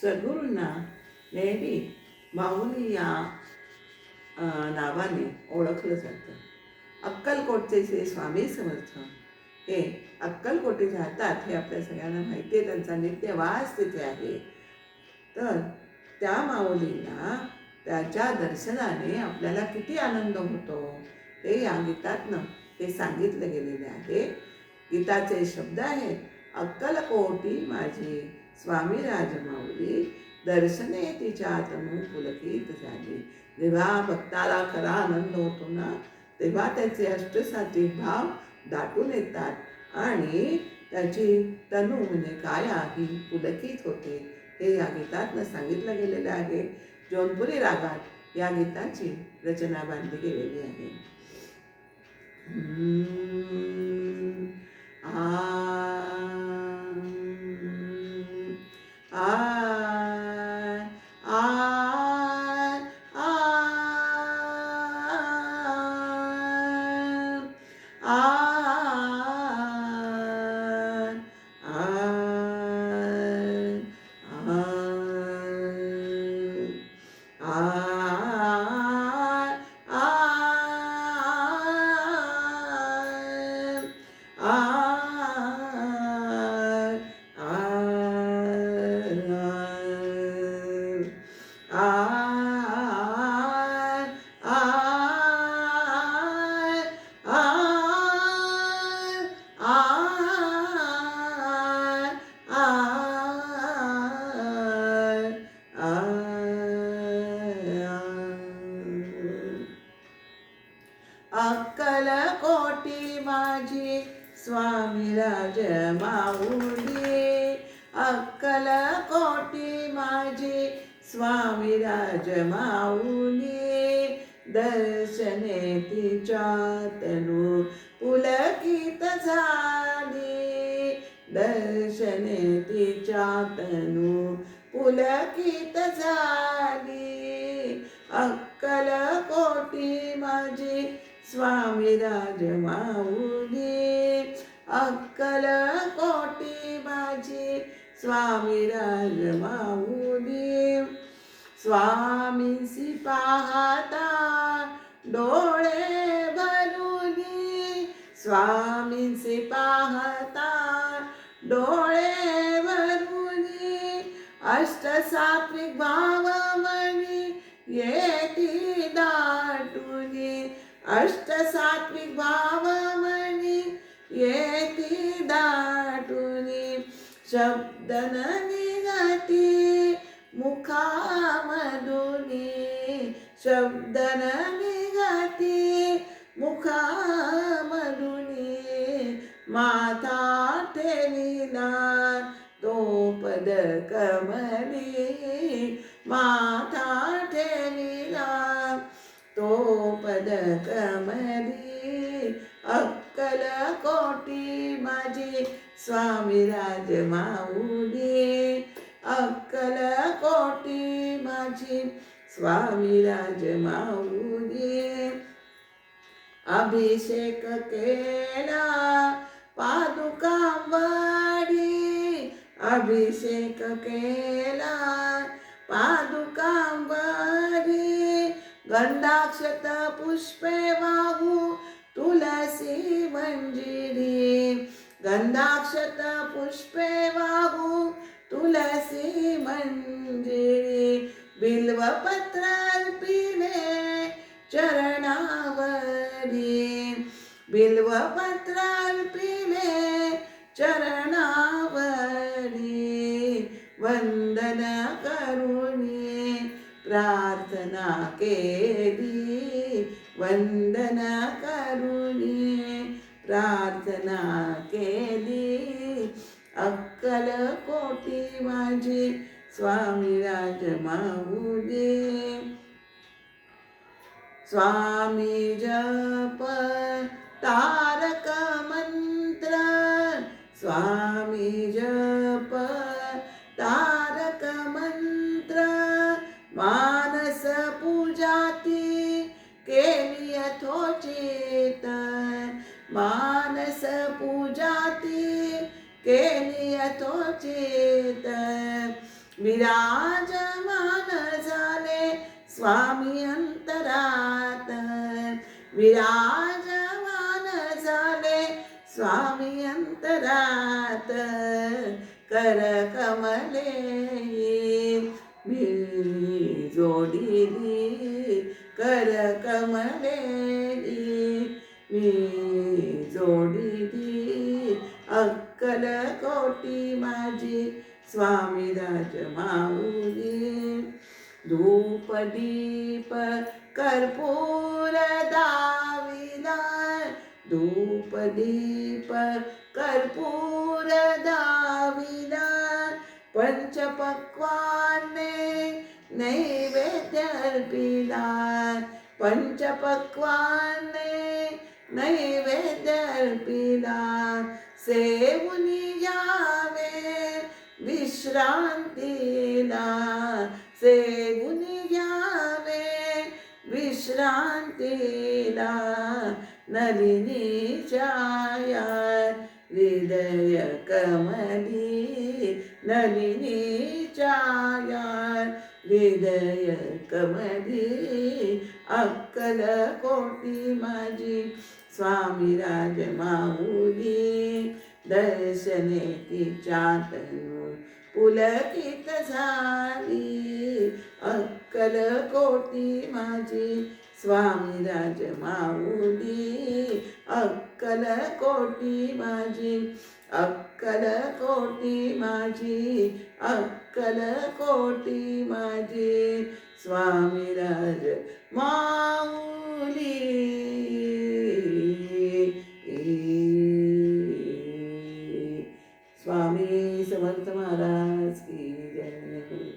सद्गुरूंना नेहमी माऊली या नावाने ओळखलं जातं. अक्कलकोटचे श्री स्वामी समर्थ हे अक्कलकोटे राहतात हे आपल्या सगळ्यांना माहिती आहे. त्यांचा नित्यवास तिथे आहे. तर त्या माऊलीला त्याच्या दर्शनाने आपल्याला किती आनंद होतो हे या गीतातनं हे सांगितलं गेलेलं आहे. गीताचे शब्द आहेत, अक्कलकोटी माझी स्वामी राजमाऊली, दर्शने तिच्या तनु पुलकित झाली. जेव्हा भक्ताला खरा आनंद होतो ना, तेव्हा त्याचे अष्टसात्विक भाव दाटून येतात आणि त्याची तनु म्हणजे काया ही पुलकित होते. हे या गीतातनं सांगितलं गेलेलं आहे. जौनपुरी रागात या गीताची रचना बांधली गेलेली आहे. अक्कलकोटी माझी स्वामी राजमाऊली, अक्कलकोटी माझी स्वामी राजमाऊली, दर्शने तिच्या तनु पुलकित झाली, दर्शने तिच्या तनु पुलकित झाली. अक्कलकोटी माझी स्वामी राजमाऊली, अक्कलकोटी माझी स्वामी राजमाऊली. स्वामींसी पाहता डोळे भरुनी, स्वामींसी पाहता डोळे भरुनी, अष्टसात्विक भाव मनी येती दाटुनी, अष्टसात्विक भाव मनी येती दाटुनी. शब्द न निघती मुखामधुनी, शब्द न निघती मुखामधुनी, माथा ठेविला तो पद कमली, माथा ठेविला तो पद कमली. अक्कलकोटी माझी स्वामी राजमाऊली, अक्कलकोटी माझी स्वामी राजमाऊली. अभिषेक केला पादुकांवरी, अभिषेक केला पादुकांवरी, गंधाक्षत पुष्पे वाहू तुलसी मंजिरी, गंधाक्षत पुष्पे वाहू तुलसी मंजिरी. बिल्वपत्र अर्पिले चरणावरी, बिल्वपत्र अर्पिले चरणावरी, वंदन करुणी प्रार्थना केली, वंदन करुणी प्रार्थना केली. अक्कलकोटी माझी स्वामी राजमाऊली. स्वामी जप तारक मंत्र, स्वामी जप तारक मंत्र, मानस पूजाती केली यथोचित, मानस पूजाती केली यथोचित. विराजमान झाले स्वामी अंतरात, विराजमान झाले स्वामी अंतरात, कर कमले मी जोडिली, कर कमले मी जोडिली, अक्कल कोटी माझी स्वामी राज माऊली. धूप दीप कर्पूर दाविला, धूप दीप कर्पूर दाविला, पंचपक्वान्ने नैवेद्य अर्पिला, पंचपक्वान्ने नैवेद्य अर्पिला, सेवुनी यावे विश्रांतीला, सेवुनी यावे विश्रांतीला, नलिनी छाया हृदय कमली, नलिनी छाया हृदय कमली, अक्कल कोटी माझी स्वामी राज माऊली. दर्शने तिच्या तनू पुलकित झाली, अक्कल कोटी माझी स्वामी राज माऊली, अक्कल कोटी माझी, अक्कल कोटी माझी, अक्कल कोटी माझी स्वामी राज माऊली. स्वामी समर्थ महाराज की जय.